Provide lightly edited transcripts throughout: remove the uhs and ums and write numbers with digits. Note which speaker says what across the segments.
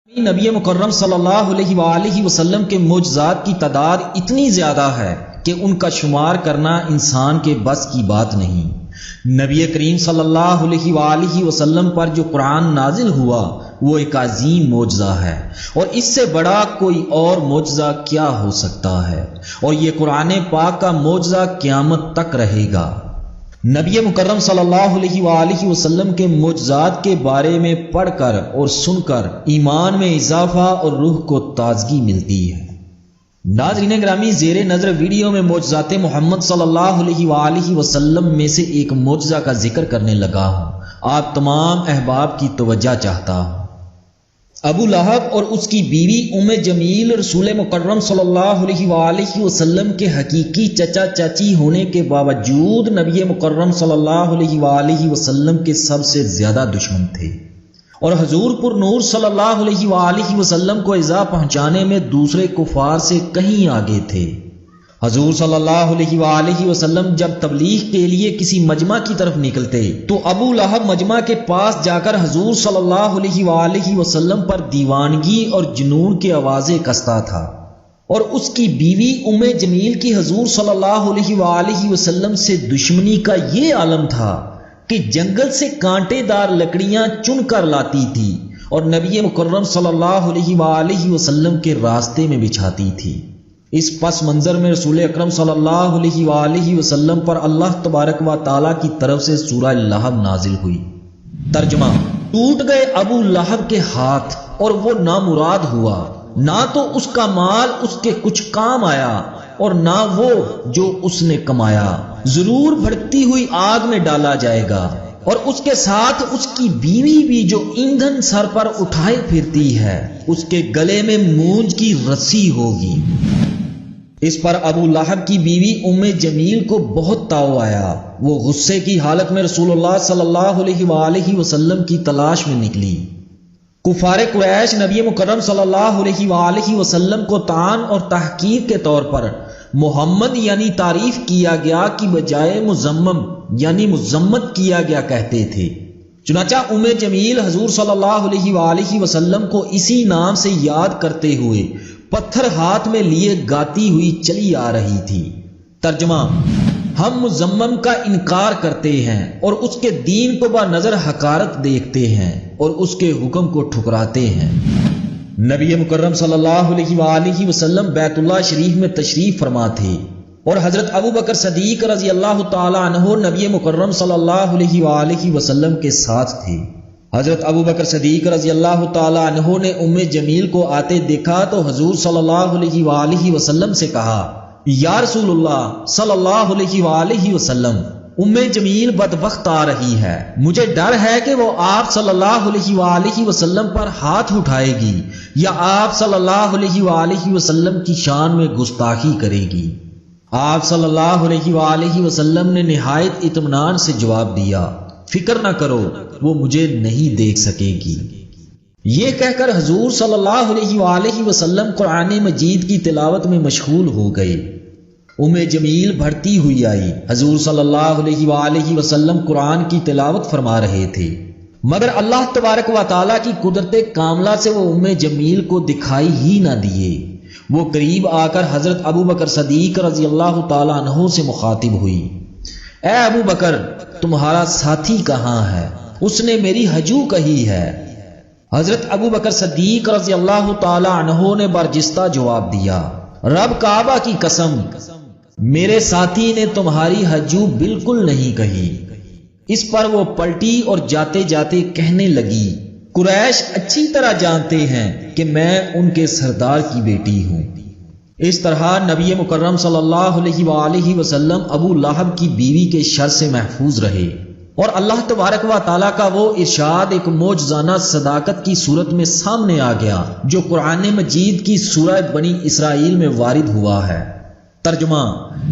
Speaker 1: نبی مکرم صلی اللہ علیہ وآلہ وسلم کے معجزات کی تعداد اتنی زیادہ ہے کہ ان کا شمار کرنا انسان کے بس کی بات نہیں۔ نبی کریم صلی اللہ علیہ وآلہ وسلم پر جو قرآن نازل ہوا وہ ایک عظیم معجزہ ہے، اور اس سے بڑا کوئی اور معجزہ کیا ہو سکتا ہے، اور یہ قرآن پاک کا معجزہ قیامت تک رہے گا۔ نبی مکرم صلی اللہ علیہ وآلہ وسلم کے معجزات کے بارے میں پڑھ کر اور سن کر ایمان میں اضافہ اور روح کو تازگی ملتی ہے۔ ناظرین گرامی، زیر نظر ویڈیو میں معجزات محمد صلی اللہ علیہ وآلہ وسلم میں سے ایک معجزہ کا ذکر کرنے لگا ہوں، آپ تمام احباب کی توجہ چاہتا ہوں۔ ابو لہب اور اس کی بیوی ام جمیل رسول مکرم صلی اللہ علیہ وآلہ وسلم کے حقیقی چچا چاچی ہونے کے باوجود نبی مکرم صلی اللہ علیہ وآلہ وسلم کے سب سے زیادہ دشمن تھے، اور حضور پر نور صلی اللہ علیہ وآلہ وسلم کو ایذا پہنچانے میں دوسرے کفار سے کہیں آگے تھے۔ حضور صلی اللہ علیہ وآلہ وسلم جب تبلیغ کے لیے کسی مجمع کی طرف نکلتے تو ابو لہب مجمع کے پاس جا کر حضور صلی اللہ علیہ وآلہ وسلم پر دیوانگی اور جنون کی آوازیں کستا تھا، اور اس کی بیوی ام جمیل کی حضور صلی اللہ علیہ وآلہ وسلم سے دشمنی کا یہ عالم تھا کہ جنگل سے کانٹے دار لکڑیاں چن کر لاتی تھی اور نبی مکرم صلی اللہ علیہ وآلہ وسلم کے راستے میں بچھاتی تھی۔ اس پس منظر میں رسول اکرم صلی اللہ علیہ وآلہ وسلم پر اللہ تبارک و تعالیٰ کی طرف سے سورہ لہب نازل ہوئی۔ ترجمہ: ٹوٹ گئے ابو لہب کے ہاتھ اور وہ نامراد ہوا، نہ تو اس کا مال اس کے کچھ کام آیا اور نہ وہ جو اس نے کمایا، ضرور بھڑکتی ہوئی آگ میں ڈالا جائے گا، اور اس کے ساتھ اس کی بیوی بھی جو ایندھن سر پر اٹھائے پھرتی ہے، اس کے گلے میں مونج کی رسی ہوگی۔ اس پر ابو لہب کی بیوی ام جمیل کو بہت تاؤ آیا، وہ غصے کی حالت میں رسول اللہ صلی اللہ علیہ وآلہ وسلم کی تلاش میں نکلی۔ کفار قریش نبی مکرم صلی اللہ علیہ وآلہ وسلم کو طعن اور تحقیر کے طور پر محمد یعنی تعریف کیا گیا کی بجائے مذمم یعنی مذمت کیا گیا کہتے تھے، چنانچہ ام جمیل حضور صلی اللہ علیہ وآلہ وسلم کو اسی نام سے یاد کرتے ہوئے پتھر ہاتھ میں لیے گاتی ہوئی چلی آ رہی تھی۔ ترجمہ: ہم مذمم کا انکار کرتے ہیں اور اس کے دین کو با نظر حقارت دیکھتے ہیں اور اس کے حکم کو ٹھکراتے ہیں۔ نبی مکرم صلی اللہ علیہ وآلہ وسلم بیت اللہ شریف میں تشریف فرما تھے، اور حضرت ابو بکر صدیق رضی اللہ تعالی عنہ نبی مکرم صلی اللہ علیہ وآلہ وسلم کے ساتھ تھے۔ حضرت ابو بکر صدیق رضی اللہ تعالی عنہ نے ام جمیل کو آتے دیکھا تو حضور صلی اللہ علیہ وآلہ وسلم سے کہا، یا رسول اللہ صلی اللہ علیہ وآلہ وسلم، ام جمیل بدبخت آ رہی ہے، مجھے ڈر ہے کہ وہ آپ صلی اللہ علیہ وآلہ وسلم پر ہاتھ اٹھائے گی یا آپ صلی اللہ علیہ وآلہ وسلم کی شان میں گستاخی کرے گی۔ آپ صلی اللہ علیہ وآلہ وسلم نے نہایت اطمینان سے جواب دیا، فکر نہ کرو، وہ مجھے نہیں دیکھ سکے گی۔ یہ کہہ کر حضور صلی اللہ علیہ وآلہ وسلم قرآن مجید کی تلاوت میں مشغول ہو گئے۔ ام جمیل بڑھتی ہوئی آئی، حضور صلی اللہ علیہ وآلہ وسلم قرآن کی تلاوت فرما رہے تھے، مگر اللہ تبارک و تعالیٰ کی قدرت کاملہ سے وہ ام جمیل کو دکھائی ہی نہ دیے۔ وہ قریب آ کر حضرت ابو بکر صدیق رضی اللہ تعالیٰ عنہ سے مخاطب ہوئی، اے ابو بکر، تمہارا ساتھی کہاں ہے؟ اس نے میری ہجو کہی ہے۔ حضرت ابو بکر صدیق رضی اللہ تعالی عنہ نے برجستہ جواب دیا، رب کعبہ کی قسم، میرے ساتھی نے تمہاری ہجو بالکل نہیں کہی۔ اس پر وہ پلٹی اور جاتے جاتے کہنے لگی، قریش اچھی طرح جانتے ہیں کہ میں ان کے سردار کی بیٹی ہوں۔ اس طرح نبی مکرم صلی اللہ علیہ وآلہ وسلم ابو لہب کی بیوی کے شر سے محفوظ رہے، اور اللہ تبارک و تعالیٰ کا وہ ارشاد ایک معجزانہ صداقت کی صورت میں سامنے آ گیا جو قرآن مجید کی سورہ بنی اسرائیل میں وارد ہوا ہے۔ ترجمہ: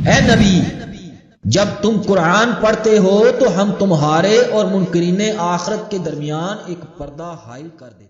Speaker 1: اے نبی، جب تم قرآن پڑھتے ہو تو ہم تمہارے اور منکرین آخرت کے درمیان ایک پردہ حائل کر دیتے